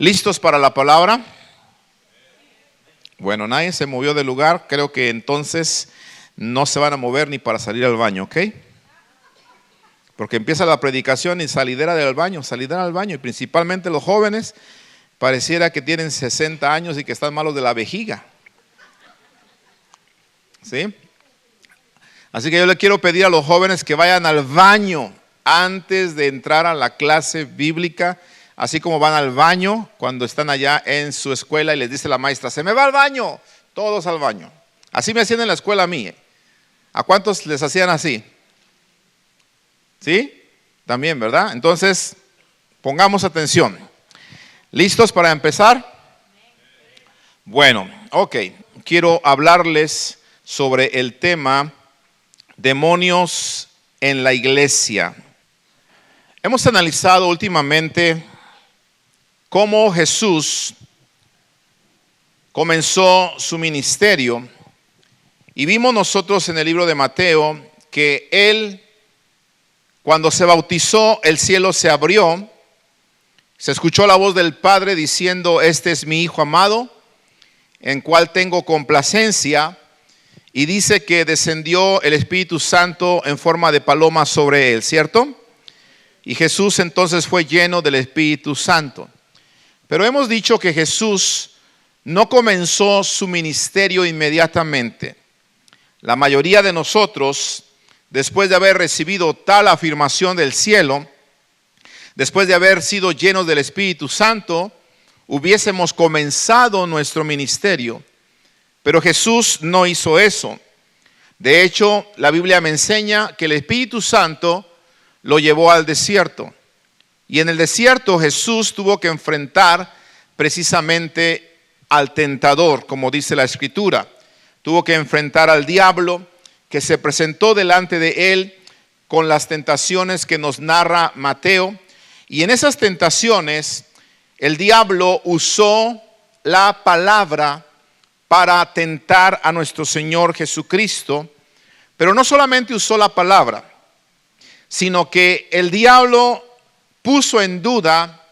¿Listos para la palabra? Bueno, nadie se movió del lugar. Creo que entonces no se van a mover ni para salir al baño, ¿ok? Porque empieza la predicación y salidera al baño. Y principalmente los jóvenes pareciera que tienen 60 años y que están malos de la vejiga. ¿Sí? Así que yo le quiero pedir a los jóvenes que vayan al baño antes de entrar a la clase bíblica, así como van al baño cuando están allá en su escuela y les dice la maestra, se me va al baño, todos al baño. Así me hacían en la escuela a mí. ¿A cuántos les hacían así? ¿Sí? También, ¿verdad? Entonces, pongamos atención. ¿Listos para empezar? Bueno, ok. Quiero hablarles sobre el tema demonios en la iglesia. Hemos analizado últimamente cómo Jesús comenzó su ministerio y vimos nosotros en el libro de Mateo que Él, cuando se bautizó, el cielo se abrió, se escuchó la voz del Padre diciendo, este es mi Hijo amado, en cual tengo complacencia, y dice que descendió el Espíritu Santo en forma de paloma sobre Él, ¿cierto? Y Jesús entonces fue lleno del Espíritu Santo. Pero hemos dicho que Jesús no comenzó su ministerio inmediatamente. La mayoría de nosotros, después de haber recibido tal afirmación del cielo, después de haber sido llenos del Espíritu Santo, hubiésemos comenzado nuestro ministerio. Pero Jesús no hizo eso. De hecho, la Biblia me enseña que el Espíritu Santo lo llevó al desierto. Y en el desierto Jesús tuvo que enfrentar precisamente al tentador, como dice la Escritura. Tuvo que enfrentar al diablo que se presentó delante de él con las tentaciones que nos narra Mateo. Y en esas tentaciones el diablo usó la palabra para tentar a nuestro Señor Jesucristo. Pero no solamente usó la palabra, sino que el diablo puso en duda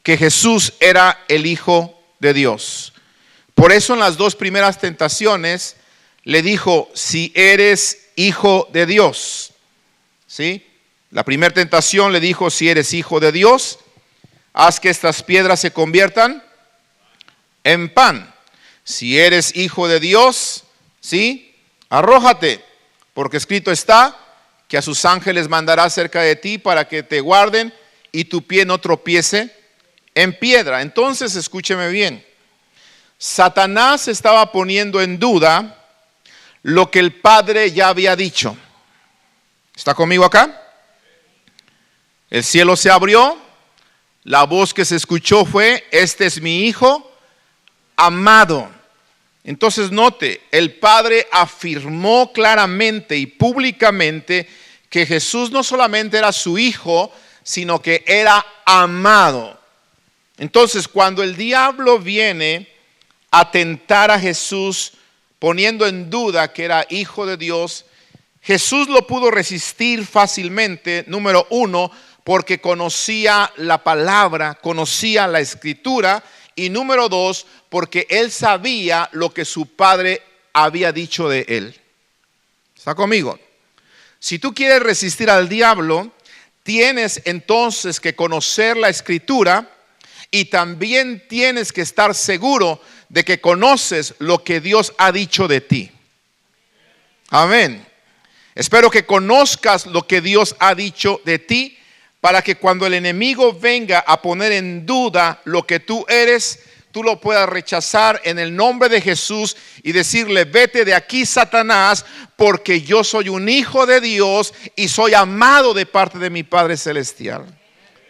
que Jesús era el Hijo de Dios. Por eso en las dos primeras tentaciones le dijo, si eres Hijo de Dios. ¿Sí? La primera tentación le dijo, si eres Hijo de Dios, haz que estas piedras se conviertan en pan. Si eres Hijo de Dios, ¿sí? Arrójate, porque escrito está que a sus ángeles mandará cerca de ti para que te guarden y tu pie no tropiece en piedra. Entonces, escúcheme bien. Satanás estaba poniendo en duda lo que el Padre ya había dicho. ¿Está conmigo acá? El cielo se abrió. La voz que se escuchó fue, este es mi Hijo amado. Entonces note, el Padre afirmó claramente y públicamente que Jesús no solamente era su Hijo, sino que era amado. Entonces, cuando el diablo viene a tentar a Jesús, poniendo en duda que era Hijo de Dios, Jesús lo pudo resistir fácilmente, número uno, porque conocía la palabra, conocía la Escritura, y número dos, porque él sabía lo que su Padre había dicho de él. ¿Está conmigo? Si tú quieres resistir al diablo, tienes entonces que conocer la Escritura y también tienes que estar seguro de que conoces lo que Dios ha dicho de ti. Amén. Espero que conozcas lo que Dios ha dicho de ti para que cuando el enemigo venga a poner en duda lo que tú eres, tú lo puedas rechazar en el nombre de Jesús y decirle, vete de aquí, Satanás, porque yo soy un hijo de Dios y soy amado de parte de mi Padre Celestial.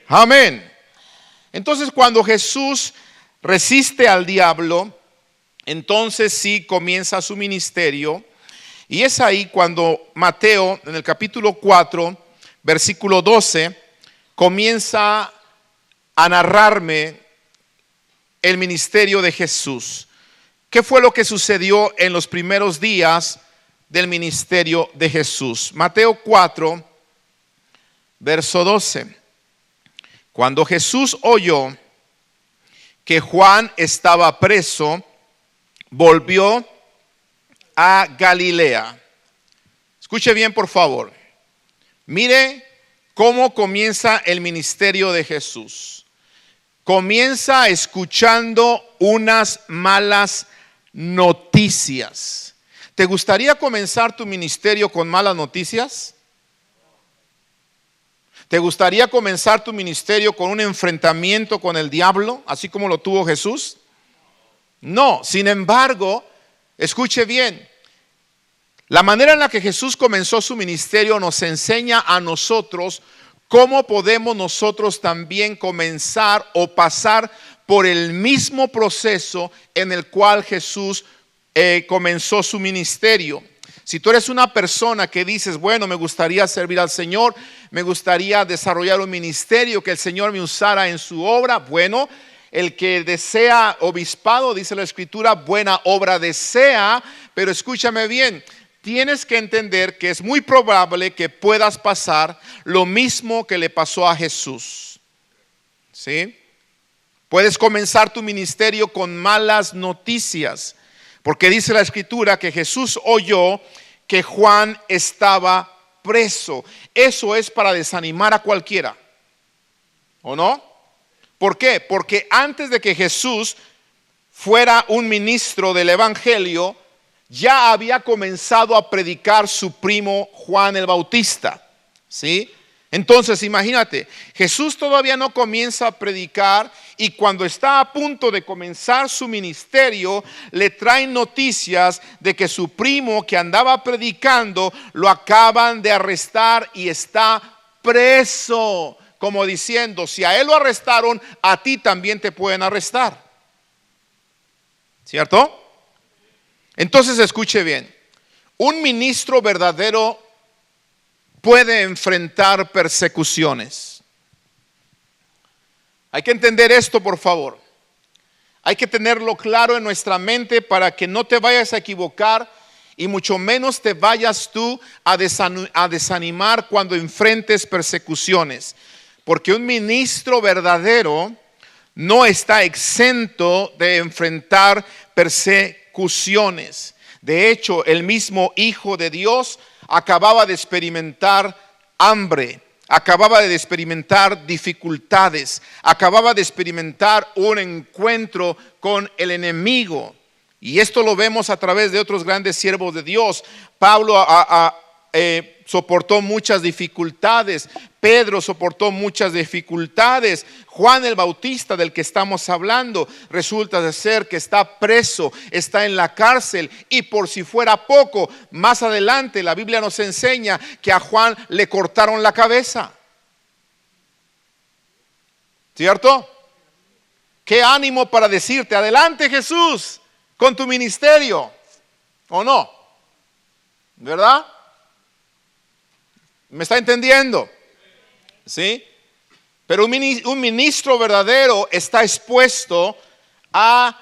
Amén. Entonces, cuando Jesús resiste al diablo, entonces sí comienza su ministerio. Y es ahí cuando Mateo, en el capítulo 4, versículo 12, comienza a narrarme el ministerio de Jesús. ¿Qué fue lo que sucedió en los primeros días del ministerio de Jesús? Mateo 4, verso 12. Cuando Jesús oyó que Juan estaba preso, volvió a Galilea. Escuche bien, por favor. Mire cómo comienza el ministerio de Jesús. Comienza escuchando unas malas noticias. ¿Te gustaría comenzar tu ministerio con malas noticias? ¿Te gustaría comenzar tu ministerio con un enfrentamiento con el diablo, así como lo tuvo Jesús? No, sin embargo, escuche bien, la manera en la que Jesús comenzó su ministerio nos enseña a nosotros cómo podemos nosotros también comenzar o pasar por el mismo proceso en el cual Jesús comenzó su ministerio. Si tú eres una persona que dices, bueno, me gustaría servir al Señor, me gustaría desarrollar un ministerio, que el Señor me usara en su obra, bueno, el que desea obispado, dice la Escritura, buena obra desea, pero escúchame bien, tienes que entender que es muy probable que puedas pasar lo mismo que le pasó a Jesús. ¿Sí? Puedes comenzar tu ministerio con malas noticias, porque dice la Escritura que Jesús oyó que Juan estaba preso. Eso es para desanimar a cualquiera, ¿o no? ¿Por qué? Porque antes de que Jesús fuera un ministro del Evangelio, ya había comenzado a predicar su primo Juan el Bautista. ¿Sí? Entonces imagínate, Jesús todavía no comienza a predicar y cuando está a punto de comenzar su ministerio, le traen noticias de que su primo que andaba predicando lo acaban de arrestar y está preso. Como diciendo, si a él lo arrestaron, a ti también te pueden arrestar. ¿Cierto? Entonces escuche bien, un ministro verdadero puede enfrentar persecuciones. Hay que entender esto, por favor. Hay que tenerlo claro en nuestra mente para que no te vayas a equivocar y mucho menos te vayas tú a desanimar cuando enfrentes persecuciones. Porque un ministro verdadero no está exento de enfrentar persecuciones. De hecho, el mismo Hijo de Dios acababa de experimentar hambre, acababa de experimentar dificultades, acababa de experimentar un encuentro con el enemigo. Y esto lo vemos a través de otros grandes siervos de Dios. Pablo soportó muchas dificultades, Pedro soportó muchas dificultades, Juan el Bautista del que estamos hablando resulta de ser que está preso, está en la cárcel y por si fuera poco, más adelante la Biblia nos enseña que a Juan le cortaron la cabeza. ¿Cierto? Qué ánimo para decirte, adelante Jesús con tu ministerio, ¿o no? ¿Verdad? ¿Me está entendiendo? ¿Sí? Pero un ministro verdadero está expuesto a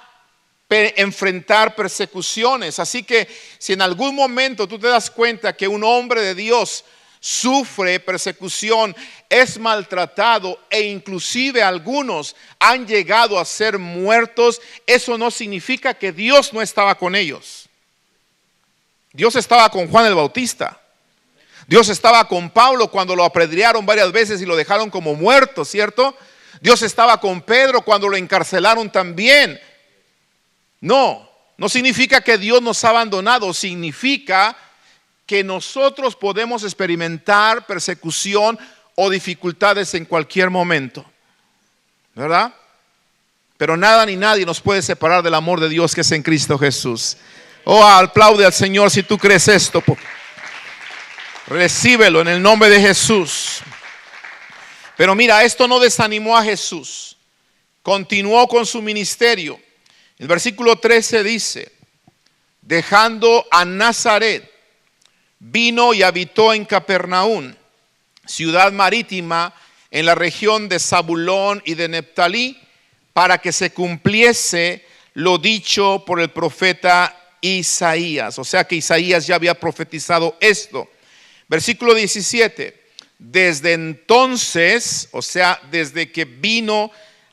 enfrentar persecuciones. Así que si en algún momento tú te das cuenta que un hombre de Dios sufre persecución, es maltratado e inclusive algunos han llegado a ser muertos, eso no significa que Dios no estaba con ellos. Dios estaba con Juan el Bautista. Dios estaba con Pablo cuando lo apedrearon varias veces y lo dejaron como muerto, ¿cierto? Dios estaba con Pedro cuando lo encarcelaron también. No significa que Dios nos ha abandonado, significa que nosotros podemos experimentar persecución o dificultades en cualquier momento, ¿verdad? Pero nada ni nadie nos puede separar del amor de Dios que es en Cristo Jesús. Oh, aplaude al Señor si tú crees esto. Recíbelo en el nombre de Jesús. Pero mira, esto no desanimó a Jesús. Continuó con su ministerio. El versículo 13 dice: dejando a Nazaret, vino y habitó en Capernaum, ciudad marítima en la región de Zabulón y de Neftalí, para que se cumpliese lo dicho por el profeta Isaías. O sea que Isaías ya había profetizado esto. Versículo 17, desde entonces, o sea, desde que vino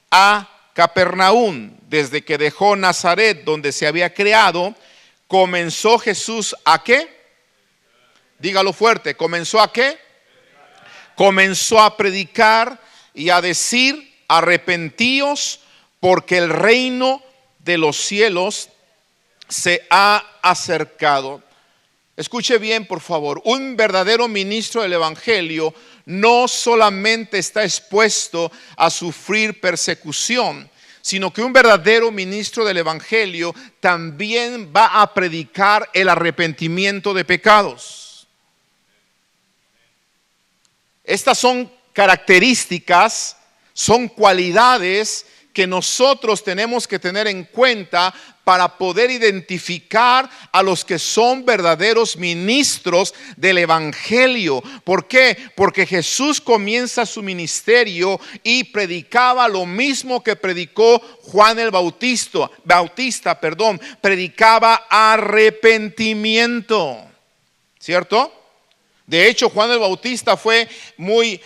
a Capernaum, desde que dejó Nazaret, donde se había criado, comenzó Jesús ¿a qué? Dígalo fuerte, ¿comenzó a qué? Comenzó a predicar y a decir: arrepentíos, porque el reino de los cielos se ha acercado. Escuche bien, por favor. Un verdadero ministro del evangelio no solamente está expuesto a sufrir persecución, sino que un verdadero ministro del evangelio también va a predicar el arrepentimiento de pecados. Estas son características, son cualidades que nosotros tenemos que tener en cuenta para poder identificar a los que son verdaderos ministros del evangelio. ¿Por qué? Porque Jesús comienza su ministerio y predicaba lo mismo que predicó Juan el Bautista, predicaba arrepentimiento, ¿cierto? De hecho, Juan el Bautista fue muy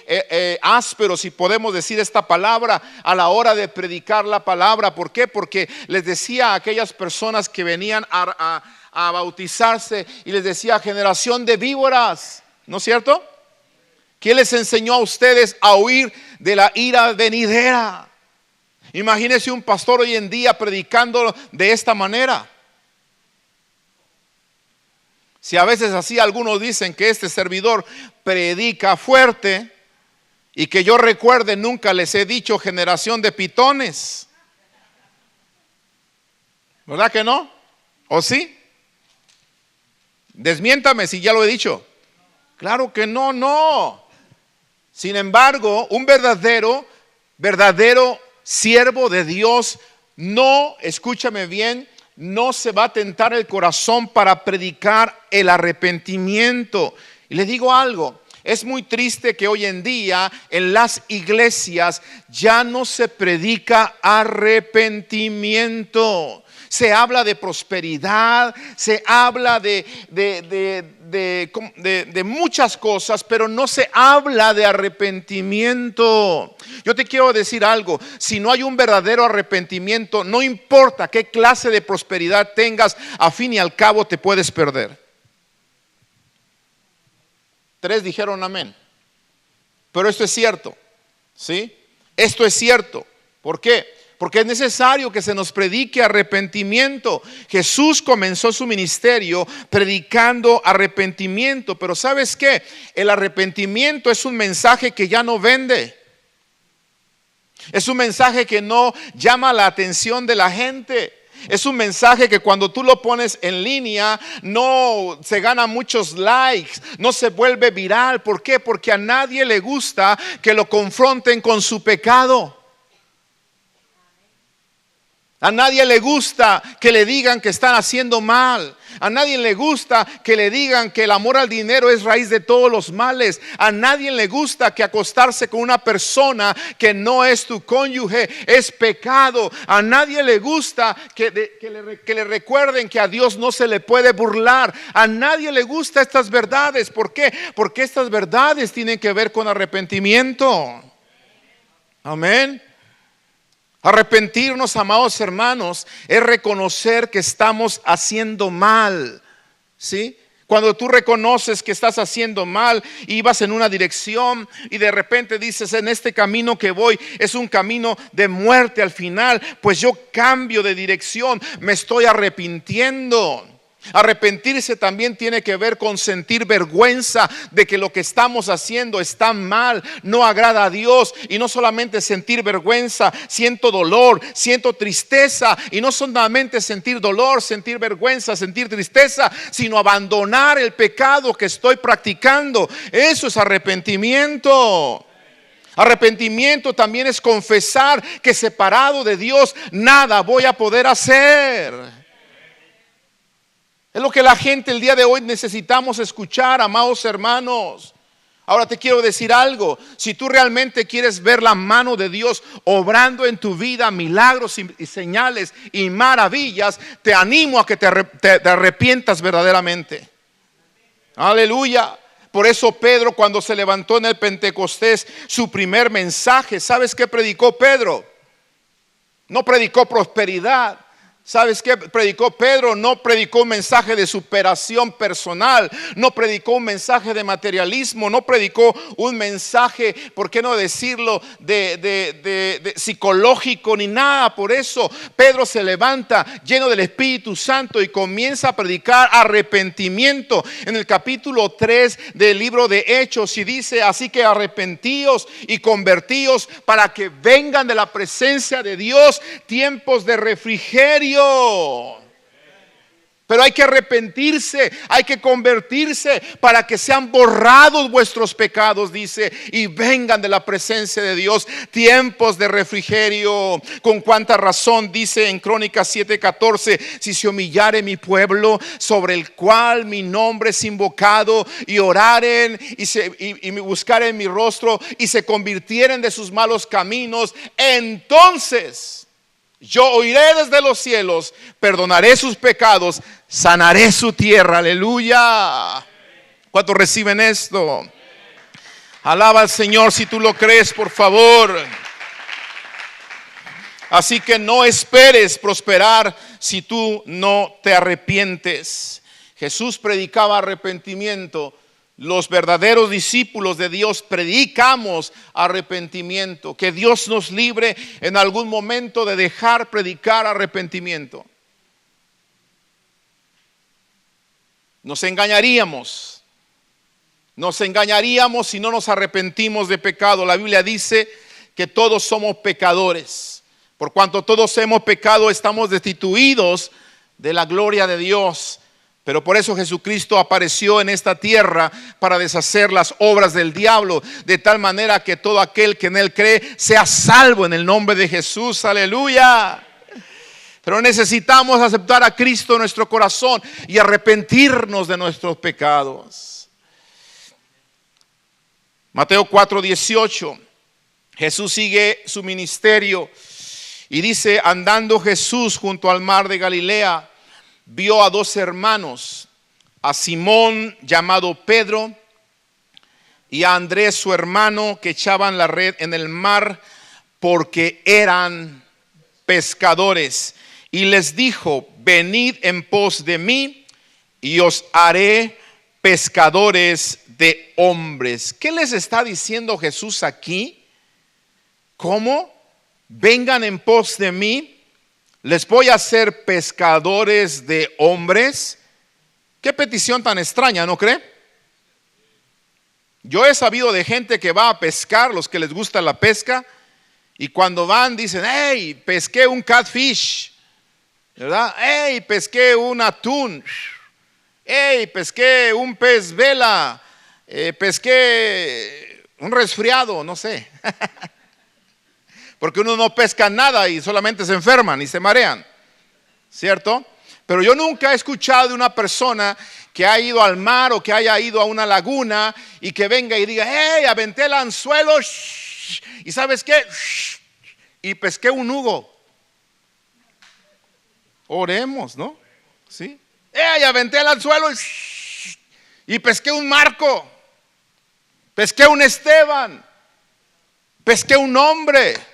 áspero, si podemos decir esta palabra, a la hora de predicar la palabra. ¿Por qué? Porque les decía a aquellas personas que venían a bautizarse, y les decía: generación de víboras, ¿no es cierto? ¿Quién les enseñó a ustedes a huir de la ira venidera? Imagínense un pastor hoy en día predicando de esta manera. Si a veces así algunos dicen que este servidor predica fuerte, y que yo recuerde nunca les he dicho generación de pitones, ¿verdad que no? ¿O sí? Desmiéntame si ya lo he dicho. Claro que no, no. Sin embargo, un verdadero siervo de Dios no, escúchame bien, no se va a tentar el corazón para predicar el arrepentimiento. Y les digo algo, es muy triste que hoy en día en las iglesias ya no se predica arrepentimiento. Se habla de prosperidad, se habla de muchas cosas, pero no se habla de arrepentimiento. Yo te quiero decir algo: si no hay un verdadero arrepentimiento, no importa qué clase de prosperidad tengas, a fin y al cabo te puedes perder. 3 dijeron amén. Pero esto es cierto, ¿sí? Esto es cierto. ¿Por qué? Porque es necesario que se nos predique arrepentimiento. Jesús comenzó su ministerio predicando arrepentimiento. Pero ¿sabes qué? El arrepentimiento es un mensaje que ya no vende. Es un mensaje que no llama la atención de la gente. Es un mensaje que cuando tú lo pones en línea no se gana muchos likes, no se vuelve viral. ¿Por qué? Porque a nadie le gusta que lo confronten con su pecado. A nadie le gusta que le digan que están haciendo mal. A nadie le gusta que le digan que el amor al dinero es raíz de todos los males. A nadie le gusta que acostarse con una persona que no es tu cónyuge es pecado. A nadie le gusta que le recuerden que a Dios no se le puede burlar. A nadie le gusta estas verdades. ¿Por qué? Porque estas verdades tienen que ver con arrepentimiento. Amén. Arrepentirnos, amados hermanos, es reconocer que estamos haciendo mal, ¿sí? Cuando tú reconoces que estás haciendo mal y vas en una dirección y de repente dices: en este camino que voy es un camino de muerte al final, pues yo cambio de dirección, me estoy arrepintiendo. Arrepentirse también tiene que ver con sentir vergüenza de que lo que estamos haciendo está mal, no agrada a Dios. Y no solamente sentir vergüenza, siento dolor, siento tristeza. Y no solamente sentir dolor, sentir vergüenza, sentir tristeza, sino abandonar el pecado que estoy practicando. Eso es arrepentimiento. Arrepentimiento también es confesar que separado de Dios nada voy a poder hacer. Es lo que la gente el día de hoy necesitamos escuchar, amados hermanos. Ahora te quiero decir algo: si tú realmente quieres ver la mano de Dios obrando en tu vida milagros y señales y maravillas, te animo a que te arrepientas verdaderamente. Aleluya. Por eso Pedro, cuando se levantó en el Pentecostés, su primer mensaje, ¿sabes qué predicó Pedro? no predicó prosperidad. ¿Sabes qué predicó Pedro? No predicó un mensaje de superación personal, no predicó un mensaje de materialismo, no predicó un mensaje, ¿por qué no decirlo?, de psicológico ni nada. Por eso Pedro se levanta lleno del Espíritu Santo y comienza a predicar arrepentimiento en el capítulo 3 del libro de Hechos, y dice: así que arrepentíos y convertíos para que vengan de la presencia de Dios tiempos de refrigerio. Pero hay que arrepentirse, hay que convertirse para que sean borrados vuestros pecados, dice, y vengan de la presencia de Dios tiempos de refrigerio. Con cuánta razón dice en Crónicas 7:14: si se humillare mi pueblo, sobre el cual mi nombre es invocado, y oraren y buscaren mi rostro, y se convirtieren de sus malos caminos, entonces yo oiré desde los cielos, perdonaré sus pecados, sanaré su tierra. Aleluya. ¿Cuántos reciben esto? Alaba al Señor si tú lo crees, por favor. Así que no esperes prosperar si tú no te arrepientes. Jesús predicaba arrepentimiento. Los verdaderos discípulos de Dios predicamos arrepentimiento. Que Dios nos libre en algún momento de dejar predicar arrepentimiento. Nos engañaríamos si no nos arrepentimos de pecado. La Biblia dice que todos somos pecadores. Por cuanto todos hemos pecado, estamos destituidos de la gloria de Dios. Pero por eso Jesucristo apareció en esta tierra para deshacer las obras del diablo, de tal manera que todo aquel que en él cree sea salvo en el nombre de Jesús. Aleluya. Pero necesitamos aceptar a Cristo en nuestro corazón y arrepentirnos de nuestros pecados. Mateo 4:18. Jesús sigue su ministerio y dice: andando Jesús junto al mar de Galilea, vio a dos hermanos, a Simón llamado Pedro y a Andrés su hermano, que echaban la red en el mar porque eran pescadores. Y les dijo: venid en pos de mí y os haré pescadores de hombres. ¿Qué les está diciendo Jesús aquí? ¿Cómo? Vengan en pos de mí. Les voy a hacer pescadores de hombres. Qué petición tan extraña, ¿no cree? Yo he sabido de gente que va a pescar, los que les gusta la pesca, y cuando van dicen: hey, pesqué un catfish, ¿verdad? Hey, pesqué un atún. Hey, pesqué un pez vela. Pesqué un resfriado, no sé. Porque uno no pesca nada y solamente se enferman y se marean, ¿cierto? Pero yo nunca he escuchado de una persona que ha ido al mar o que haya ido a una laguna y que venga y diga: hey, aventé el anzuelo, y ¿sabes qué? Y pesqué un hugo. Oremos, ¿no? ¿Sí? Hey, aventé el anzuelo y pesqué un Marco, pesqué un Esteban, pesqué un hombre.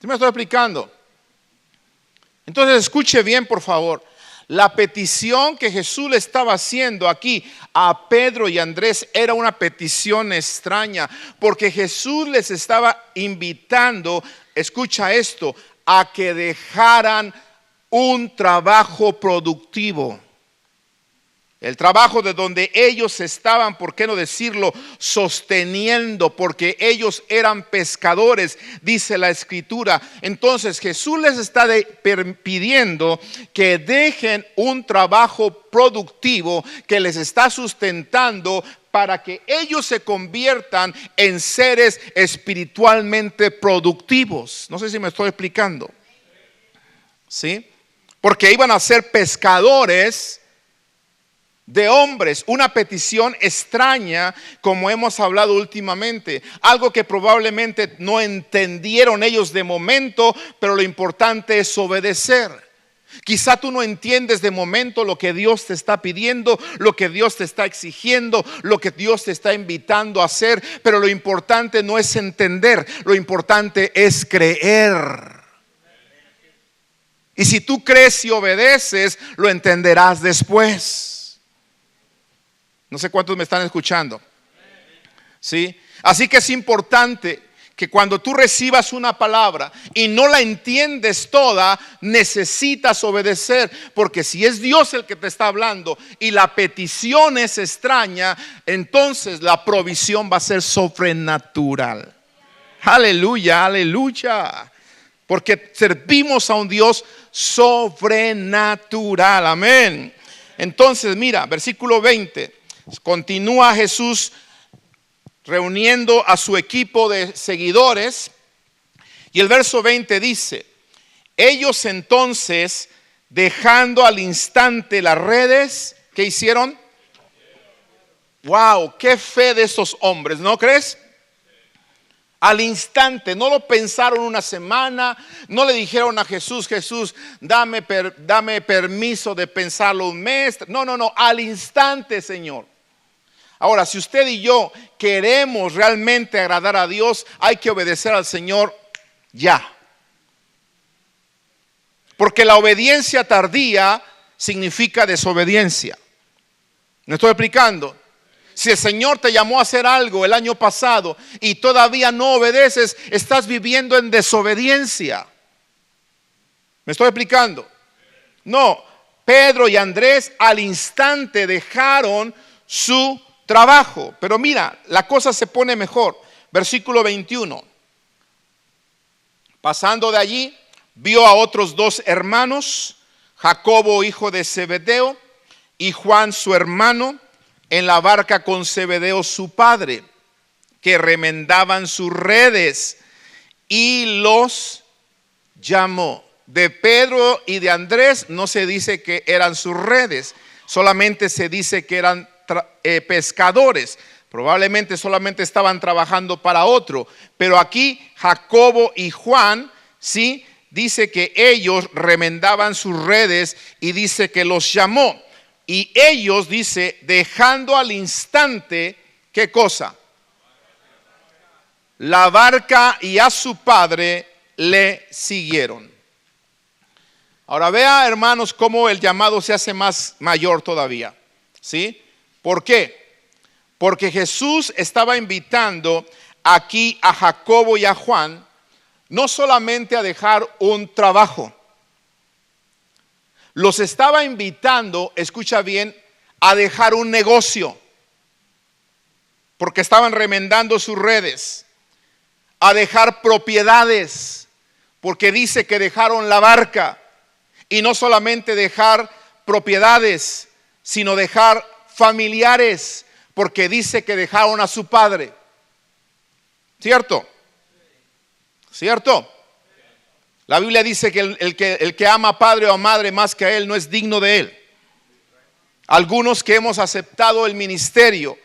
¿Sí me estoy explicando? Entonces escuche bien, por favor. La petición que Jesús le estaba haciendo aquí a Pedro y Andrés era una petición extraña, porque Jesús les estaba invitando, escucha esto, a que dejaran un trabajo productivo. El trabajo de donde ellos estaban, ¿por qué no decirlo?, sosteniendo, porque ellos eran pescadores, dice la Escritura. Entonces Jesús les está pidiendo que dejen un trabajo productivo que les está sustentando, para que ellos se conviertan en seres espiritualmente productivos. No sé si me estoy explicando. ¿Sí? Porque iban a ser pescadores de hombres. Una petición extraña, como hemos hablado últimamente, algo que probablemente no entendieron ellos de momento, pero lo importante es obedecer. Quizá tú no entiendes de momento lo que Dios te está pidiendo, lo que Dios te está exigiendo, lo que Dios te está invitando a hacer, pero lo importante no es entender, lo importante es creer. Y si tú crees y obedeces, lo entenderás después. No sé cuántos me están escuchando. ¿Sí? Así que es importante que cuando tú recibas una palabra y no la entiendes toda, necesitas obedecer, porque si es Dios el que te está hablando y la petición es extraña, entonces la provisión va a ser sobrenatural. Aleluya, aleluya. Porque servimos a un Dios sobrenatural. Amén. Entonces, mira, versículo 20. Continúa Jesús reuniendo a su equipo de seguidores. Y el verso 20 dice: ellos entonces, dejando al instante las redes, ¿qué hicieron? Wow, qué fe de esos hombres, ¿no crees? Al instante, no lo pensaron una semana, no le dijeron a Jesús, Jesús, dame permiso de pensarlo un mes. No, al instante, Señor. Ahora, si usted y yo queremos realmente agradar a Dios, hay que obedecer al Señor ya. Porque la obediencia tardía significa desobediencia. ¿Me estoy explicando? Si el Señor te llamó a hacer algo el año pasado y todavía no obedeces, estás viviendo en desobediencia. ¿Me estoy explicando? No, Pedro y Andrés al instante dejaron su trabajo. Pero mira, la cosa se pone mejor. Versículo 21. Pasando de allí, vio a otros dos hermanos, Jacobo hijo de Zebedeo y Juan su hermano, en la barca con Zebedeo su padre, que remendaban sus redes, y los llamó. De Pedro y de Andrés no se dice que eran sus redes, solamente se dice que eran pescadores. Probablemente solamente estaban trabajando para otro, pero aquí Jacobo y Juan, sí, dice que ellos remendaban sus redes y dice que los llamó. Y ellos, dice, dejando al instante, ¿qué cosa? La barca y a su padre le siguieron. Ahora vea, hermanos, cómo el llamado se hace más mayor todavía. ¿Sí? ¿Por qué? Porque Jesús estaba invitando aquí a Jacobo y a Juan no solamente a dejar un trabajo. Los estaba invitando, escucha bien, a dejar un negocio, porque estaban remendando sus redes, a dejar propiedades, porque dice que dejaron la barca, y no solamente dejar propiedades, sino dejar familiares, porque dice que dejaron a su padre. ¿Cierto? ¿Cierto? La Biblia dice que el que ama a padre o a madre más que a él no es digno de él. Algunos que hemos aceptado el ministerio,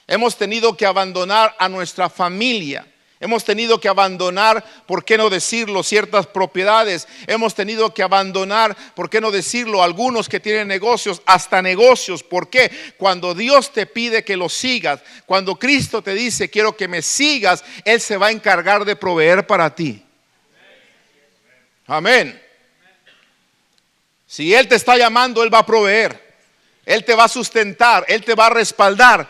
hemos tenido que abandonar a nuestra familia. Hemos tenido que abandonar, ¿por qué no decirlo?, ciertas propiedades. Hemos tenido que abandonar, ¿por qué no decirlo?, algunos que tienen negocios, hasta negocios. ¿Por qué? Cuando Dios te pide que lo sigas, cuando Cristo te dice, quiero que me sigas, Él se va a encargar de proveer para ti. Amén. Si Él te está llamando, Él va a proveer. Él te va a sustentar, Él te va a respaldar.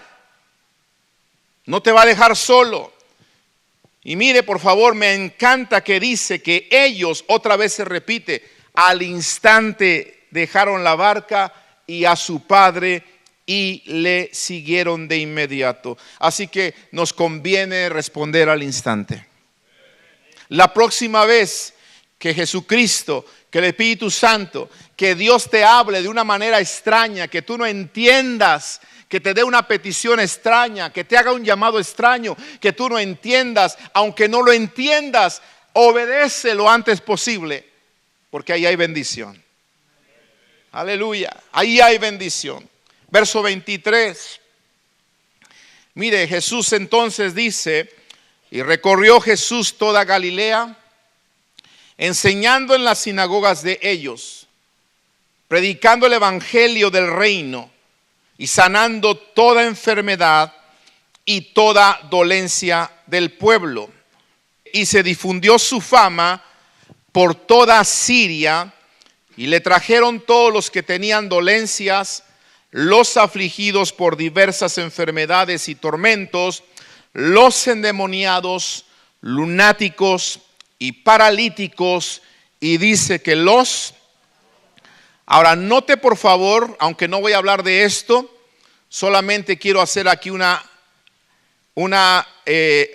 No te va a dejar solo. Y mire, por favor, me encanta que dice que ellos, otra vez se repite, al instante dejaron la barca y a su padre y le siguieron de inmediato. Así que nos conviene responder al instante. La próxima vez que Jesucristo, que el Espíritu Santo, que Dios te hable de una manera extraña, que tú no entiendas, que te dé una petición extraña, que te haga un llamado extraño, que tú no entiendas, aunque no lo entiendas, obedece lo antes posible, porque ahí hay bendición. Aleluya, ahí hay bendición. Verso 23. Mire, Jesús entonces dice, y recorrió Jesús toda Galilea, enseñando en las sinagogas de ellos, predicando el evangelio del reino y sanando toda enfermedad y toda dolencia del pueblo. Y se difundió su fama por toda Siria, Y le trajeron todos los que tenían dolencias, los afligidos por diversas enfermedades y tormentos, los endemoniados, lunáticos y paralíticos, y dice que los... Ahora, note por favor, aunque no voy a hablar de esto, solamente quiero hacer aquí una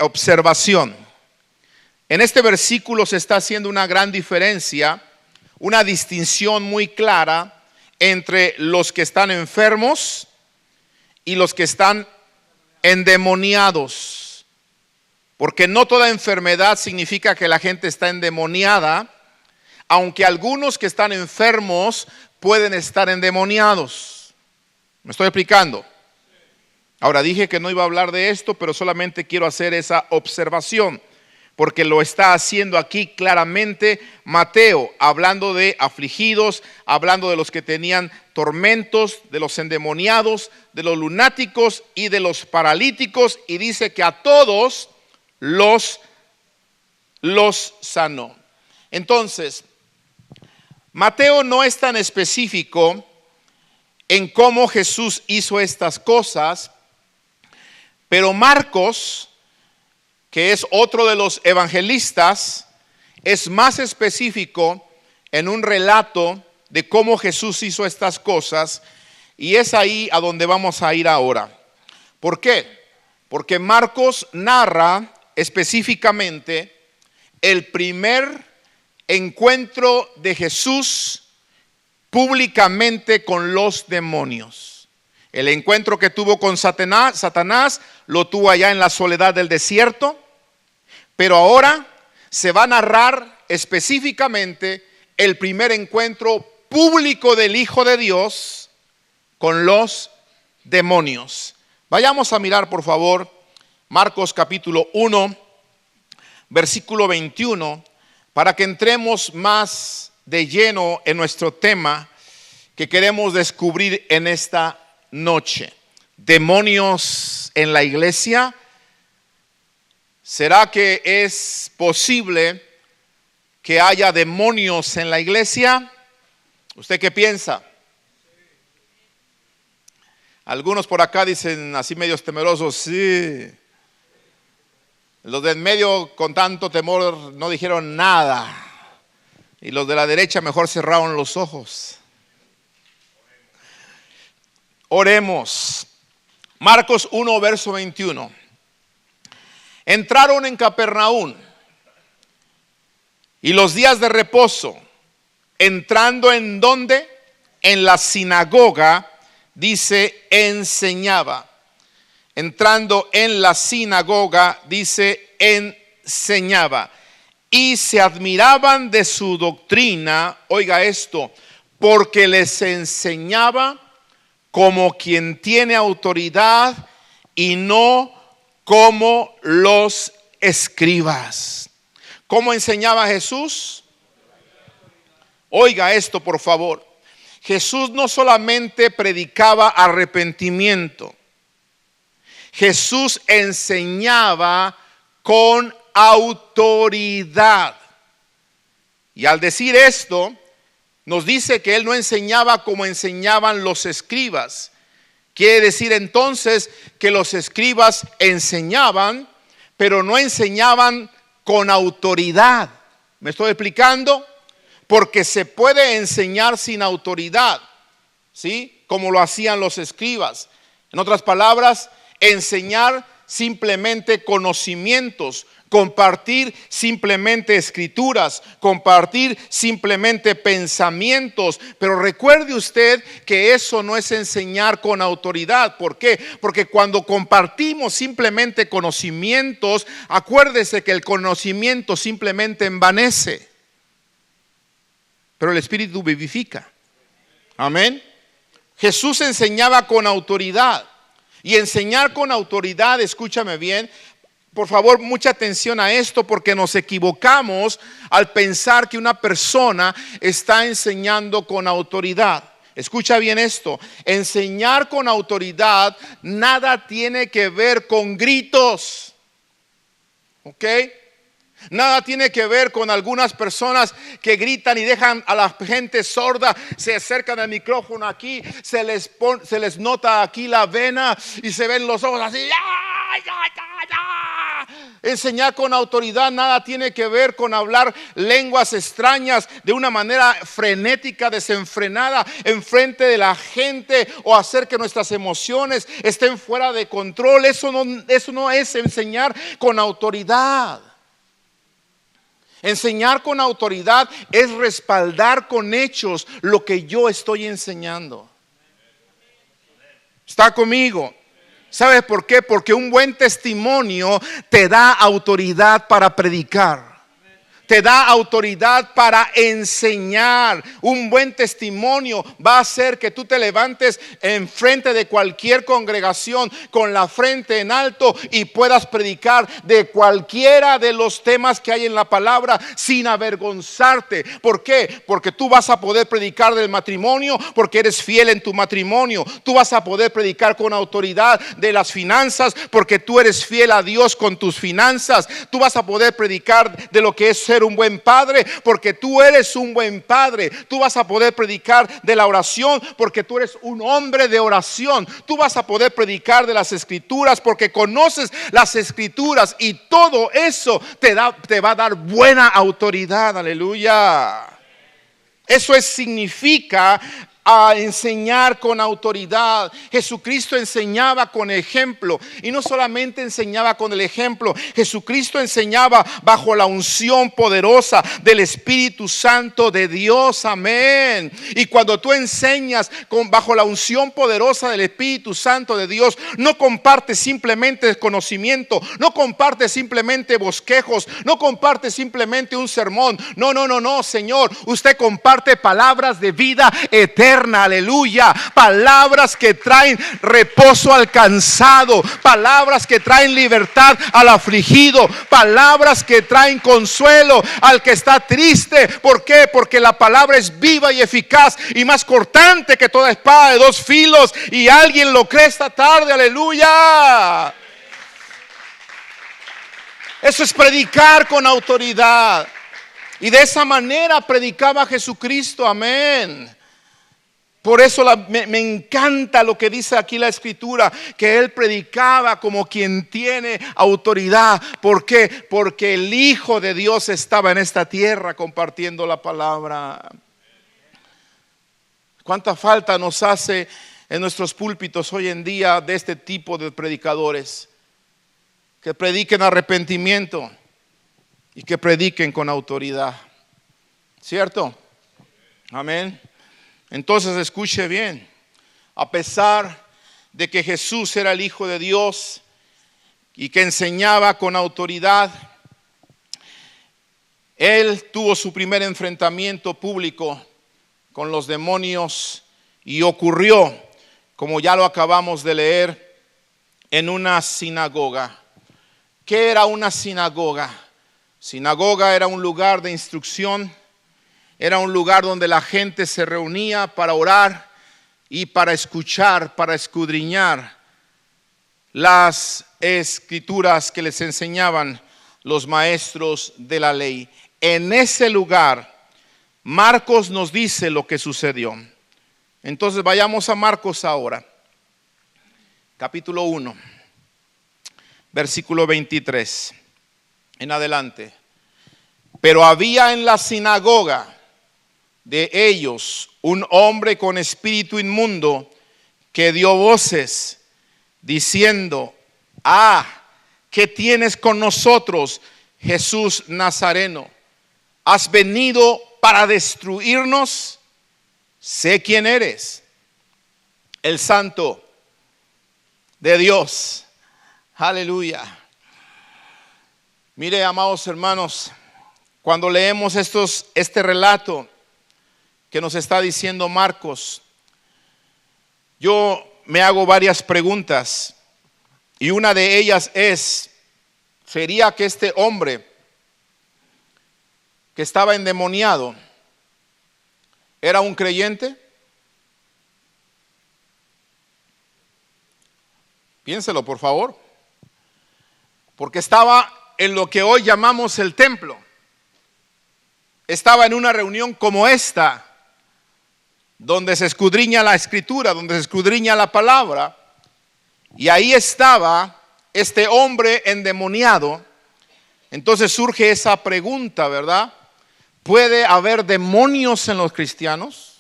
observación. En este versículo se está haciendo una gran diferencia, una distinción muy clara entre los que están enfermos y los que están endemoniados. Porque no toda enfermedad significa que la gente está endemoniada, aunque algunos que están enfermos pueden estar endemoniados. ¿Me estoy explicando? Ahora, dije que no iba a hablar de esto, pero solamente quiero hacer esa observación, porque lo está haciendo aquí claramente Mateo, hablando de afligidos, hablando de los que tenían tormentos, de los endemoniados, de los lunáticos y de los paralíticos, y dice que a todos los sanó. Entonces, Mateo no es tan específico en cómo Jesús hizo estas cosas, pero Marcos, que es otro de los evangelistas, es más específico en un relato de cómo Jesús hizo estas cosas, y es ahí a donde vamos a ir ahora. ¿Por qué? Porque Marcos narra específicamente el primer encuentro de Jesús públicamente con los demonios. El encuentro que tuvo con Satanás lo tuvo allá en la soledad del desierto, pero ahora se va a narrar específicamente el primer encuentro público del Hijo de Dios con los demonios. Vayamos a mirar, por favor, Marcos capítulo 1, versículo 21, para que entremos más de lleno en nuestro tema que queremos descubrir en esta noche. Demonios en la iglesia. ¿Será que es posible que haya demonios en la iglesia? ¿Usted qué piensa? Algunos por acá dicen así medios temerosos, sí. Los de en medio con tanto temor no dijeron nada. Y los de la derecha mejor cerraron los ojos. Oremos. Marcos 1, verso 21. Entraron en Capernaum y los días de reposo, entrando en donde, en la sinagoga, dice, enseñaba. Entrando en la sinagoga, dice, enseñaba. Y se admiraban de su doctrina, oiga esto, porque les enseñaba como quien tiene autoridad y no como los escribas. ¿Cómo enseñaba Jesús? Oiga esto, por favor. Jesús no solamente predicaba arrepentimiento. Jesús enseñaba con autoridad. Y al decir esto, nos dice que él no enseñaba como enseñaban los escribas. Quiere decir entonces que los escribas enseñaban, pero no enseñaban con autoridad. ¿Me estoy explicando? Porque se puede enseñar sin autoridad, ¿sí? Como lo hacían los escribas. En otras palabras, enseñar simplemente conocimientos, compartir simplemente escrituras, compartir simplemente pensamientos. Pero recuerde usted que eso no es enseñar con autoridad. ¿Por qué? Porque cuando compartimos simplemente conocimientos, acuérdese que el conocimiento simplemente envanece, pero el Espíritu vivifica. Amén. Jesús enseñaba con autoridad. Y enseñar con autoridad, escúchame bien, por favor, mucha atención a esto, porque nos equivocamos al pensar que una persona está enseñando con autoridad. Escucha bien esto, enseñar con autoridad nada tiene que ver con gritos. ¿Ok? Nada tiene que ver con algunas personas que gritan y dejan a la gente sorda, se acercan al micrófono aquí, se les nota aquí la vena y se ven los ojos así. ¡Ya, ya, ya, ya! Enseñar con autoridad nada tiene que ver con hablar lenguas extrañas de una manera frenética, desenfrenada, enfrente de la gente, o hacer que nuestras emociones estén fuera de control. Eso no es enseñar con autoridad. Enseñar con autoridad es respaldar con hechos lo que yo estoy enseñando. ¿Está conmigo? ¿Sabes por qué? Porque un buen testimonio te da autoridad para predicar. Te da autoridad para enseñar. Un buen testimonio va a hacer que tú te levantes en frente de cualquier congregación con la frente en alto y puedas predicar de cualquiera de los temas que hay en la palabra sin avergonzarte. ¿Por qué? Porque tú vas a poder predicar del matrimonio porque eres fiel en tu matrimonio. Tú vas a poder predicar con autoridad de las finanzas porque tú eres fiel a Dios con tus finanzas. Tú vas a poder predicar de lo que es ser un buen padre porque tú eres un buen padre. Tú vas a poder predicar de la oración porque tú eres un hombre de oración. Tú vas a poder predicar de las escrituras porque conoces las escrituras, y todo eso te va a dar buena autoridad. Aleluya. Eso significa a enseñar con autoridad. Jesucristo enseñaba con ejemplo, y no solamente enseñaba con el ejemplo. Jesucristo enseñaba bajo la unción poderosa del Espíritu Santo de Dios. Amén. Y cuando tú enseñas bajo la unción poderosa del Espíritu Santo de Dios, no compartes simplemente conocimiento, no compartes simplemente bosquejos, no compartes simplemente un sermón. No, Señor, usted comparte palabras de vida eterna. Aleluya. Palabras que traen reposo al cansado, palabras que traen libertad al afligido, palabras que traen consuelo al que está triste. ¿Por qué? Porque la palabra es viva y eficaz y más cortante que toda espada de dos filos. Y alguien lo cree esta tarde. Aleluya. Eso es predicar con autoridad. Y de esa manera predicaba Jesucristo. Amén. Por eso me encanta lo que dice aquí la escritura, que Él predicaba como quien tiene autoridad. ¿Por qué? Porque el Hijo de Dios estaba en esta tierra compartiendo la palabra. ¿Cuánta falta nos hace en nuestros púlpitos hoy en día de este tipo de predicadores? Que prediquen arrepentimiento y que prediquen con autoridad. ¿Cierto? Amén. Entonces escuche bien. A pesar de que Jesús era el Hijo de Dios y que enseñaba con autoridad, Él tuvo su primer enfrentamiento público con los demonios, y ocurrió, como ya lo acabamos de leer, en una sinagoga. ¿Qué era una sinagoga? Sinagoga era un lugar de instrucción. Era un lugar donde la gente se reunía para orar y para escuchar, para escudriñar las escrituras que les enseñaban los maestros de la ley. En ese lugar, Marcos nos dice lo que sucedió. Entonces vayamos a Marcos ahora, capítulo 1, versículo 23 en adelante. Pero había en la sinagoga de ellos un hombre con espíritu inmundo que dio voces diciendo: ¿qué tienes con nosotros, Jesús Nazareno? ¿Has venido para destruirnos? Sé quién eres, el Santo de Dios. Aleluya. Mire, amados hermanos, cuando leemos este relato que nos está diciendo Marcos, yo me hago varias preguntas, y una de ellas es: ¿sería que este hombre que estaba endemoniado era un creyente? Piénselo, por favor. Porque estaba en lo que hoy llamamos el templo. Estaba en una reunión como esta, donde se escudriña la escritura, donde se escudriña la palabra, y ahí estaba este hombre endemoniado. Entonces surge esa pregunta, ¿verdad? ¿Puede haber demonios en los cristianos?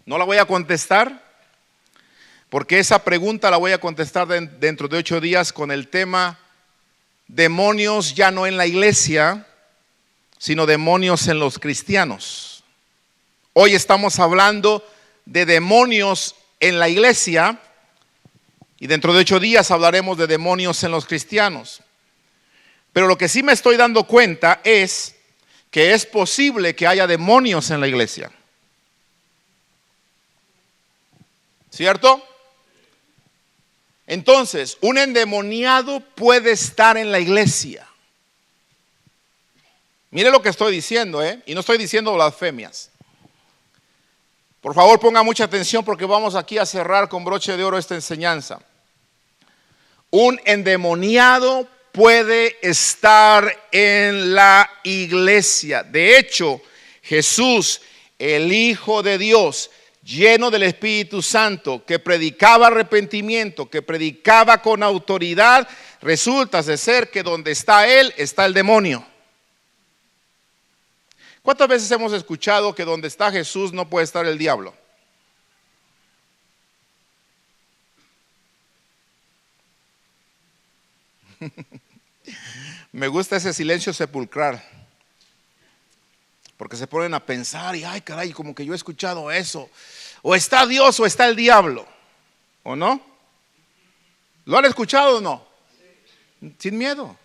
No la voy a contestar, porque esa pregunta la voy a contestar dentro de 8 días con el tema demonios ya no en la iglesia, sino demonios en los cristianos. Hoy estamos hablando de demonios en la iglesia y dentro de 8 días hablaremos de demonios en los cristianos. Pero lo que sí me estoy dando cuenta es que es posible que haya demonios en la iglesia. ¿Cierto? Entonces, un endemoniado puede estar en la iglesia. Mire lo que estoy diciendo, y no estoy diciendo blasfemias. Por favor, ponga mucha atención porque vamos aquí a cerrar con broche de oro esta enseñanza. Un endemoniado puede estar en la iglesia. De hecho, Jesús, el Hijo de Dios, lleno del Espíritu Santo, que predicaba arrepentimiento, que predicaba con autoridad, resulta de ser que donde está Él, está el demonio. ¿Cuántas veces hemos escuchado que donde está Jesús no puede estar el diablo? Me gusta ese silencio sepulcral, porque se ponen a pensar y ay caray, como que yo he escuchado eso. O está Dios o está el diablo, ¿o no? ¿Lo han escuchado o no? Sin miedo.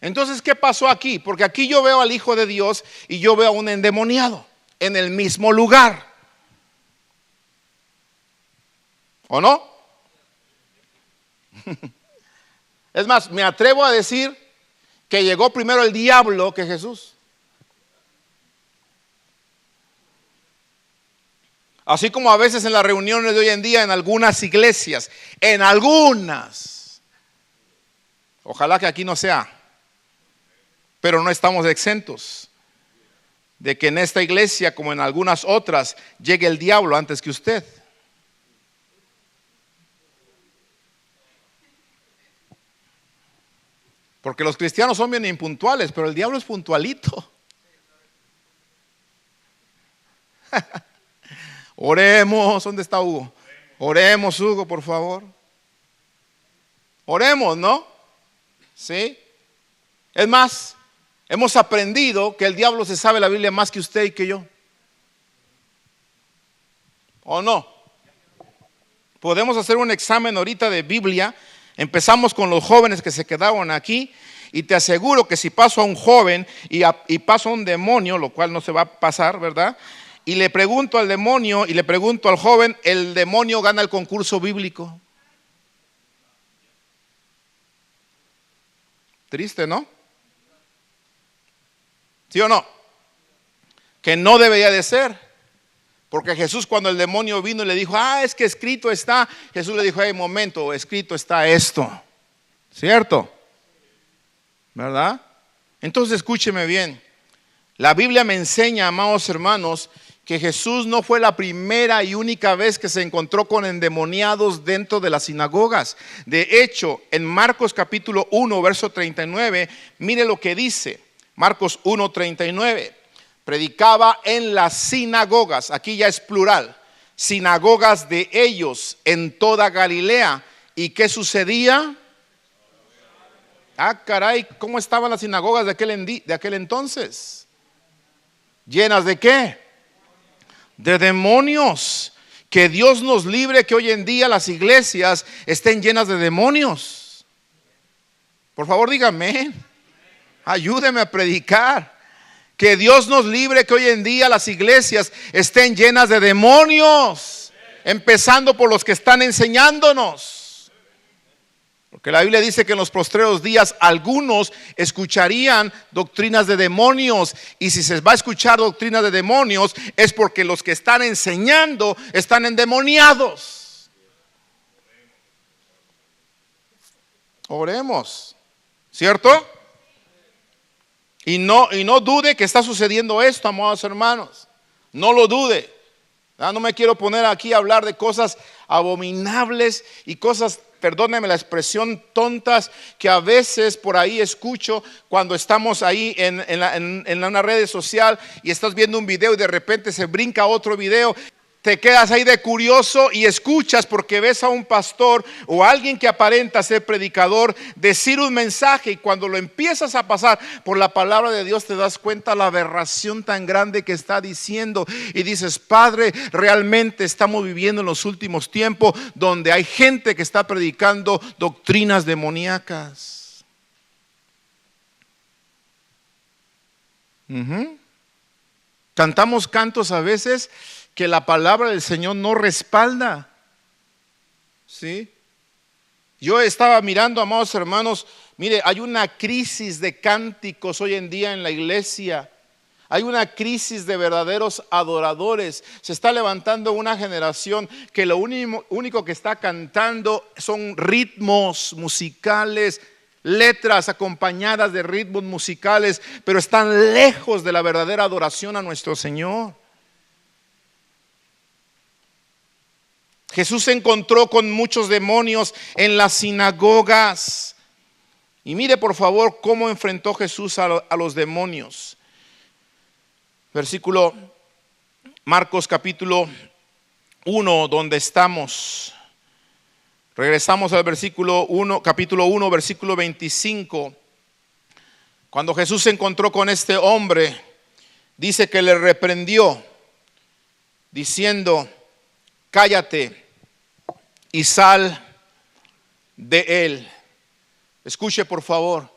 Entonces, ¿qué pasó aquí? Porque aquí yo veo al Hijo de Dios y yo veo a un endemoniado en el mismo lugar, ¿o no? Es más, me atrevo a decir que llegó primero el diablo que Jesús. Así como a veces en las reuniones de hoy en día, en algunas iglesias, en algunas, ojalá que aquí no sea, pero no estamos exentos de que en esta iglesia, como en algunas otras, llegue el diablo antes que usted. Porque los cristianos son bien impuntuales, pero el diablo es puntualito. Oremos, ¿dónde está Hugo? Oremos, Hugo, por favor. Oremos, ¿no? ¿Sí? Es más, hemos aprendido que el diablo se sabe la Biblia más que usted y que yo. ¿O no? Podemos hacer un examen ahorita de Biblia. Empezamos con los jóvenes que se quedaron aquí. Y te aseguro que si paso a un joven y paso a un demonio, lo cual no se va a pasar, ¿verdad? Y le pregunto al demonio y le pregunto al joven, el demonio gana el concurso bíblico. Triste, ¿no? ¿Sí o no? Que no debería de ser. Porque Jesús, cuando el demonio vino y le dijo, es que escrito está, Jesús le dijo, momento, escrito está esto. ¿Cierto? ¿Verdad? Entonces escúcheme bien. La Biblia me enseña, amados hermanos, que Jesús no fue la primera y única vez que se encontró con endemoniados dentro de las sinagogas. De hecho, en Marcos capítulo 1, verso 39, mire lo que dice. Marcos 1, 39. Predicaba en las sinagogas, aquí ya es plural, sinagogas de ellos en toda Galilea. ¿Y qué sucedía? Caray, ¿cómo estaban las sinagogas de aquel entonces? ¿Llenas de qué? De demonios. Que Dios nos libre que hoy en día las iglesias estén llenas de demonios. Por favor, dígame. Ayúdeme a predicar. Que Dios nos libre que hoy en día las iglesias estén llenas de demonios. Empezando por los que están enseñándonos. Porque la Biblia dice que en los postreros días algunos escucharían doctrinas de demonios. Y si se va a escuchar doctrinas de demonios es porque los que están enseñando están endemoniados. Oremos, ¿cierto? Y no dude que está sucediendo esto, amados hermanos. No lo dude. No me quiero poner aquí a hablar de cosas abominables y cosas, perdónenme la expresión, tontas que a veces por ahí escucho cuando estamos ahí en una red social y estás viendo un video y de repente se brinca otro video. Te quedas ahí de curioso y escuchas porque ves a un pastor o a alguien que aparenta ser predicador decir un mensaje, y cuando lo empiezas a pasar por la palabra de Dios te das cuenta la aberración tan grande que está diciendo y dices: Padre, realmente estamos viviendo en los últimos tiempos donde hay gente que está predicando doctrinas demoníacas. Cantamos cantos a veces que la palabra del Señor no respalda. ¿Sí? Yo estaba mirando, amados hermanos, mire, hay una crisis de cánticos hoy en día en la iglesia. Hay una crisis de verdaderos adoradores. Se está levantando una generación que lo único que está cantando son ritmos musicales, letras acompañadas de ritmos musicales, pero están lejos de la verdadera adoración a nuestro Señor. Jesús se encontró con muchos demonios en las sinagogas. Y mire por favor cómo enfrentó Jesús a los demonios. Versículo Marcos capítulo 1, donde estamos. Regresamos al versículo 1, capítulo 1, versículo 25. Cuando Jesús se encontró con este hombre, dice que le reprendió, diciendo: cállate y sal de él. Escuche por favor,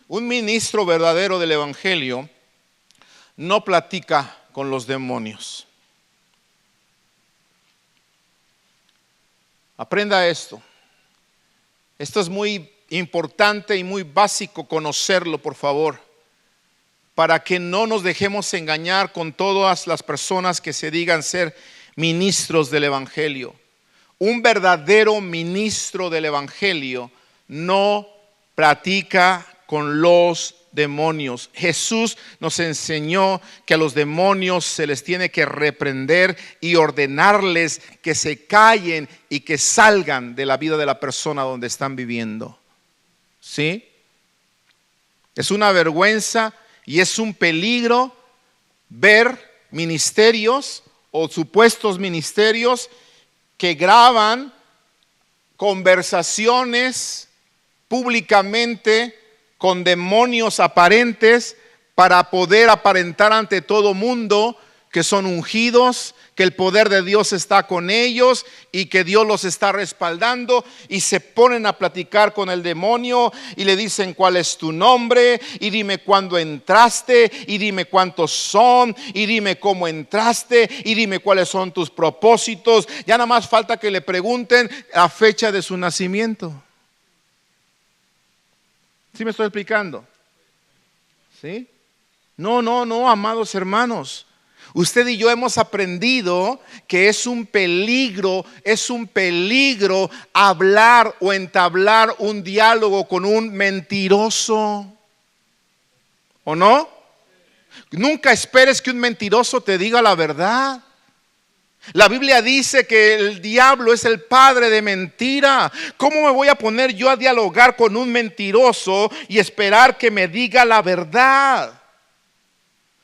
un ministro verdadero del evangelio no platica con los demonios. Aprenda esto. Esto es muy importante y muy básico conocerlo, por favor, para que no nos dejemos engañar con todas las personas que se digan ser ministros del evangelio. Un verdadero ministro del evangelio no platica con los demonios. Jesús nos enseñó que a los demonios se les tiene que reprender y ordenarles que se callen y que salgan de la vida de la persona donde están viviendo. ¿Sí? Es una vergüenza y es un peligro ver ministerios o supuestos ministerios que graban conversaciones públicamente con demonios aparentes para poder aparentar ante todo mundo que son ungidos, que el poder de Dios está con ellos y que Dios los está respaldando, y se ponen a platicar con el demonio y le dicen: ¿cuál es tu nombre? Y dime cuándo entraste, y dime cuántos son, y dime cómo entraste, y dime cuáles son tus propósitos. Ya nada más falta que le pregunten la fecha de su nacimiento. ¿Sí me estoy explicando? ¿Sí? No, amados hermanos. Usted y yo hemos aprendido que es un peligro hablar o entablar un diálogo con un mentiroso. ¿O no? Nunca esperes que un mentiroso te diga la verdad. La Biblia dice que el diablo es el padre de mentira. ¿Cómo me voy a poner yo a dialogar con un mentiroso y esperar que me diga la verdad?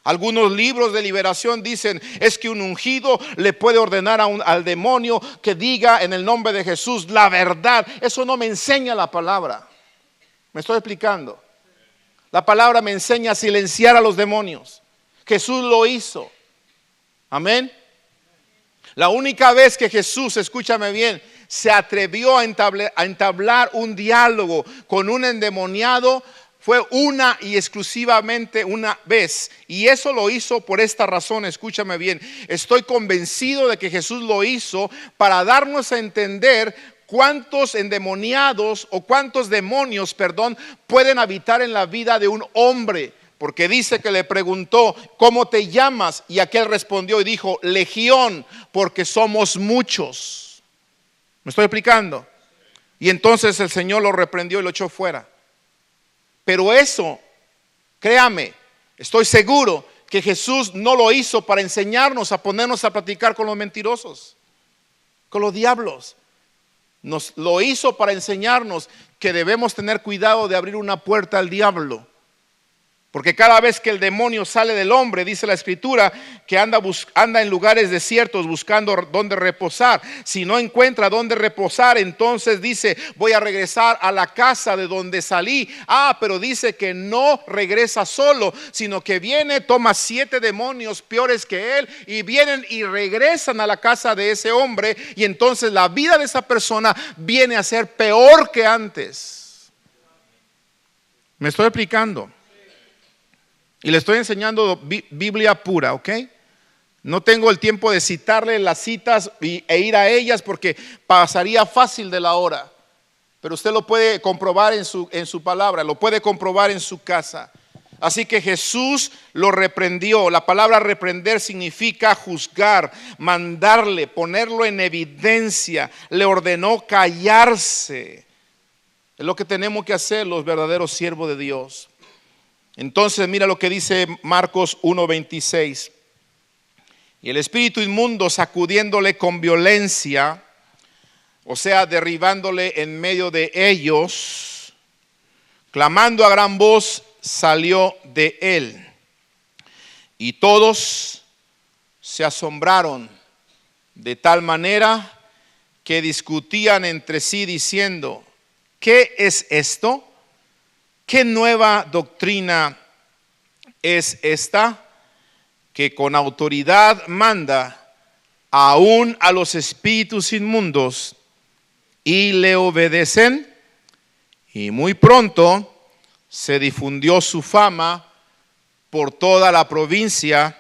Algunos libros de liberación dicen es que un ungido le puede ordenar al demonio que diga en el nombre de Jesús la verdad. Eso no me enseña la palabra. ¿Me estoy explicando? La palabra me enseña a silenciar a los demonios. Jesús lo hizo. Amén. La única vez que Jesús, escúchame bien, se atrevió a entablar un diálogo con un endemoniado fue una y exclusivamente una vez. Y eso lo hizo por esta razón, escúchame bien. Estoy convencido de que Jesús lo hizo para darnos a entender cuántos endemoniados o cuántos demonios, pueden habitar en la vida de un hombre. Porque dice que le preguntó: ¿cómo te llamas? Y aquel respondió y dijo: Legión, porque somos muchos. ¿Me estoy explicando? Y entonces el Señor lo reprendió y lo echó fuera. Pero eso, créame, estoy seguro que Jesús no lo hizo para enseñarnos a ponernos a platicar con los mentirosos, con los diablos. Nos lo hizo para enseñarnos que debemos tener cuidado de abrir una puerta al diablo. Porque cada vez que el demonio sale del hombre, dice la Escritura, que anda en lugares desiertos buscando dónde reposar. Si no encuentra dónde reposar, entonces dice, voy a regresar a la casa de donde salí. Pero dice que no regresa solo, sino que viene, toma 7 demonios peores que él y vienen y regresan a la casa de ese hombre. Y entonces la vida de esa persona viene a ser peor que antes. ¿Me estoy explicando? Y le estoy enseñando Biblia pura, ¿ok? No tengo el tiempo de citarle las citas e ir a ellas porque pasaría fácil de la hora. Pero usted lo puede comprobar en su palabra, lo puede comprobar en su casa. Así que Jesús lo reprendió. La palabra reprender significa juzgar, mandarle, ponerlo en evidencia. Le ordenó callarse. Es lo que tenemos que hacer los verdaderos siervos de Dios. Entonces mira lo que dice Marcos 1:26. Y el espíritu inmundo, sacudiéndole con violencia, o sea, derribándole en medio de ellos, clamando a gran voz, salió de él. Y todos se asombraron de tal manera que discutían entre sí diciendo, ¿qué es esto? ¿Qué nueva doctrina es esta? Que con autoridad manda aún a los espíritus inmundos y le obedecen. Y muy pronto se difundió su fama por toda la provincia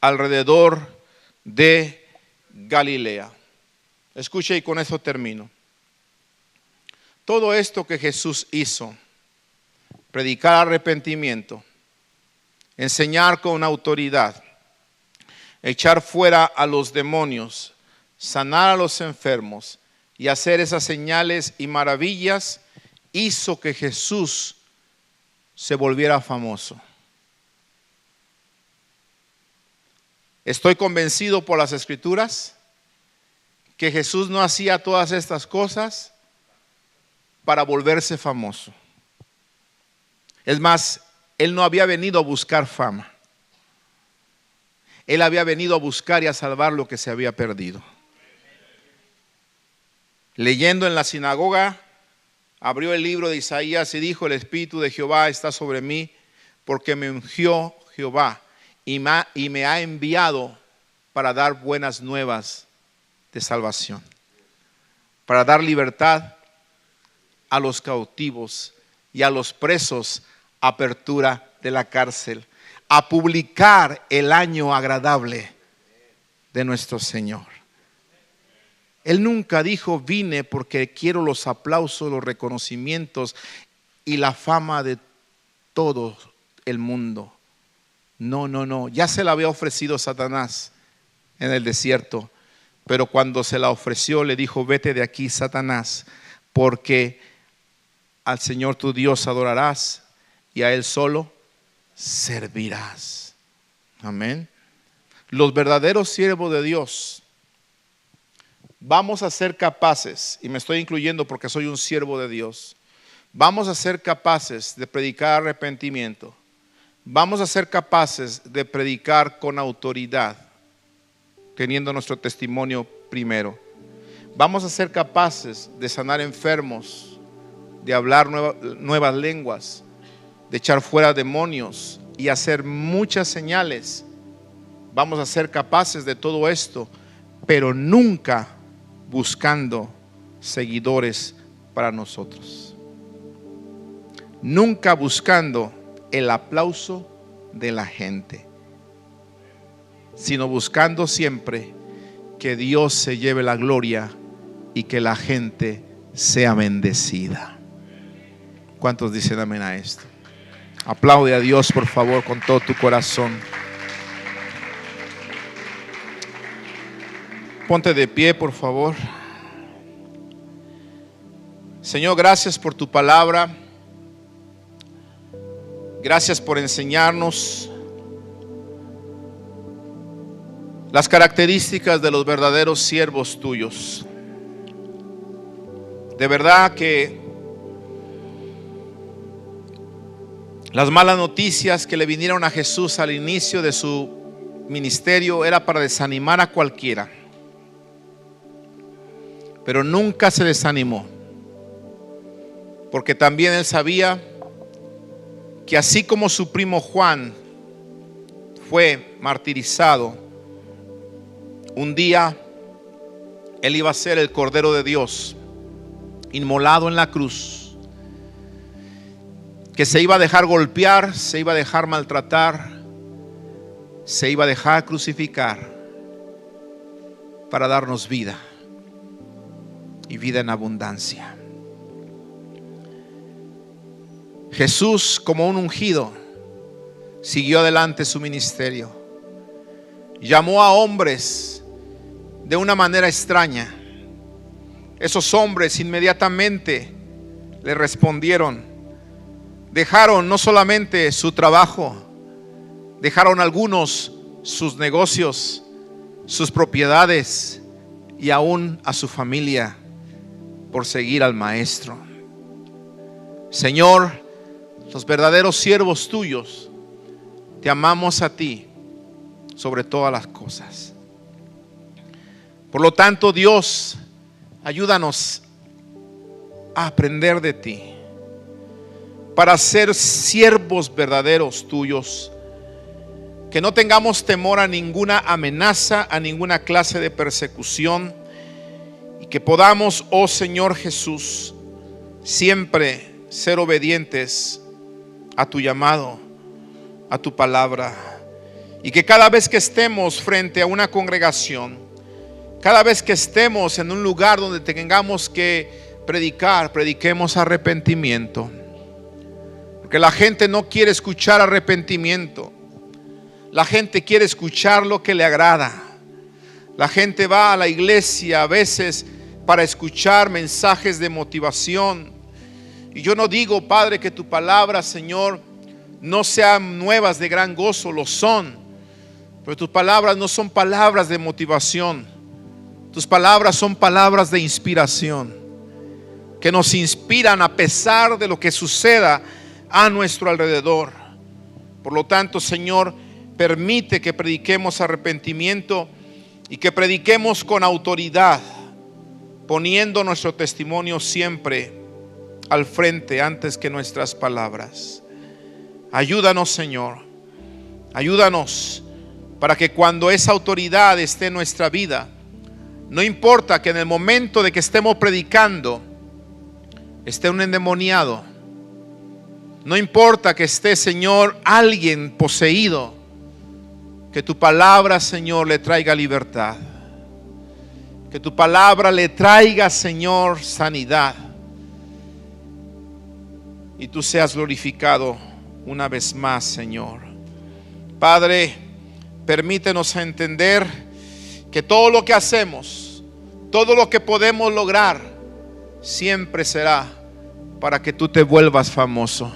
alrededor de Galilea. Escuche y con eso termino. Todo esto que Jesús hizo, predicar arrepentimiento, enseñar con autoridad, echar fuera a los demonios, sanar a los enfermos y hacer esas señales y maravillas, hizo que Jesús se volviera famoso. Estoy convencido por las Escrituras que Jesús no hacía todas estas cosas para volverse famoso. Es más, Él no había venido a buscar fama. Él había venido a buscar y a salvar lo que se había perdido. Leyendo en la sinagoga, abrió el libro de Isaías y dijo, el Espíritu de Jehová está sobre mí, porque me ungió Jehová y me ha enviado para dar buenas nuevas de salvación, para dar libertad a los cautivos y a los presos, apertura de la cárcel, a publicar el año agradable de nuestro Señor. Él nunca dijo, vine porque quiero los aplausos, los reconocimientos y la fama de todo el mundo. No, ya se la había ofrecido Satanás en el desierto, pero cuando se la ofreció le dijo, vete de aquí, Satanás, porque al Señor tu Dios adorarás y a Él solo servirás. Amén. Los verdaderos siervos de Dios vamos a ser capaces, y me estoy incluyendo porque soy un siervo de Dios, vamos a ser capaces de predicar arrepentimiento, vamos a ser capaces de predicar con autoridad, teniendo nuestro testimonio primero. Vamos a ser capaces de sanar enfermos, de hablar nuevas lenguas, de echar fuera demonios y hacer muchas señales. Vamos a ser capaces de todo esto, pero nunca buscando seguidores para nosotros. Nunca buscando el aplauso de la gente, sino buscando siempre que Dios se lleve la gloria y que la gente sea bendecida. ¿Cuántos dicen amén a esto? Aplaude a Dios, por favor, con todo tu corazón. Ponte de pie, por favor. Señor, gracias por tu palabra. Gracias por enseñarnos las características de los verdaderos siervos tuyos. De verdad que las malas noticias que le vinieron a Jesús al inicio de su ministerio era para desanimar a cualquiera, pero nunca se desanimó, porque también él sabía que así como su primo Juan fue martirizado, un día él iba a ser el Cordero de Dios inmolado en la cruz, que se iba a dejar golpear, se iba a dejar maltratar, se iba a dejar crucificar para darnos vida y vida en abundancia. Jesús, como un ungido, siguió adelante su ministerio. Llamó a hombres de una manera extraña. Esos hombres inmediatamente le respondieron. Dejaron no solamente su trabajo, dejaron algunos sus negocios, sus propiedades y aún a su familia por seguir al Maestro. Señor, los verdaderos siervos tuyos, te amamos a ti sobre todas las cosas. Por lo tanto, Dios, ayúdanos a aprender de ti, para ser siervos verdaderos tuyos, que no tengamos temor a ninguna amenaza, a ninguna clase de persecución, y que podamos, oh Señor Jesús, siempre ser obedientes a tu llamado, a tu palabra, y que cada vez que estemos frente a una congregación, cada vez que estemos en un lugar donde tengamos que predicar, prediquemos arrepentimiento. Porque la gente no quiere escuchar arrepentimiento. La gente quiere escuchar lo que le agrada. La gente va a la iglesia a veces para escuchar mensajes de motivación. Y yo no digo, Padre, que tu palabra, Señor, no sean nuevas de gran gozo, lo son. Pero tus palabras no son palabras de motivación. Tus palabras son palabras de inspiración, que nos inspiran a pesar de lo que suceda a nuestro alrededor. Por lo tanto, Señor, permite que prediquemos arrepentimiento y que prediquemos con autoridad, poniendo nuestro testimonio siempre al frente antes que nuestras palabras. Ayúdanos, Señor, ayúdanos para que cuando esa autoridad esté en nuestra vida, no importa que en el momento de que estemos predicando esté un endemoniado, no importa que esté, Señor, alguien poseído, que tu palabra, Señor, le traiga libertad. Que tu palabra le traiga, Señor, sanidad. Y tú seas glorificado una vez más, Señor. Padre, permítenos entender que todo lo que hacemos, todo lo que podemos lograr, siempre será para que tú te vuelvas famoso,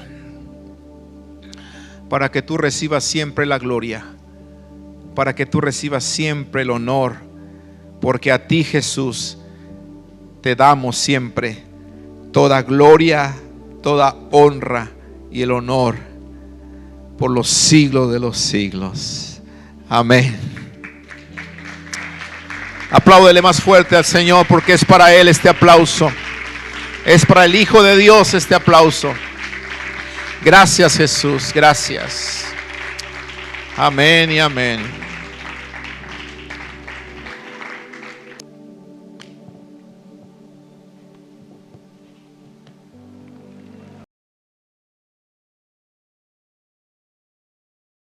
para que tú recibas siempre la gloria, para que tú recibas siempre el honor, porque a ti, Jesús, te damos siempre toda gloria, toda honra y el honor por los siglos de los siglos. Amén. Apláudele más fuerte al Señor, porque es para Él este aplauso. Es para el Hijo de Dios este aplauso. Gracias, Jesús, gracias. Amén y amén.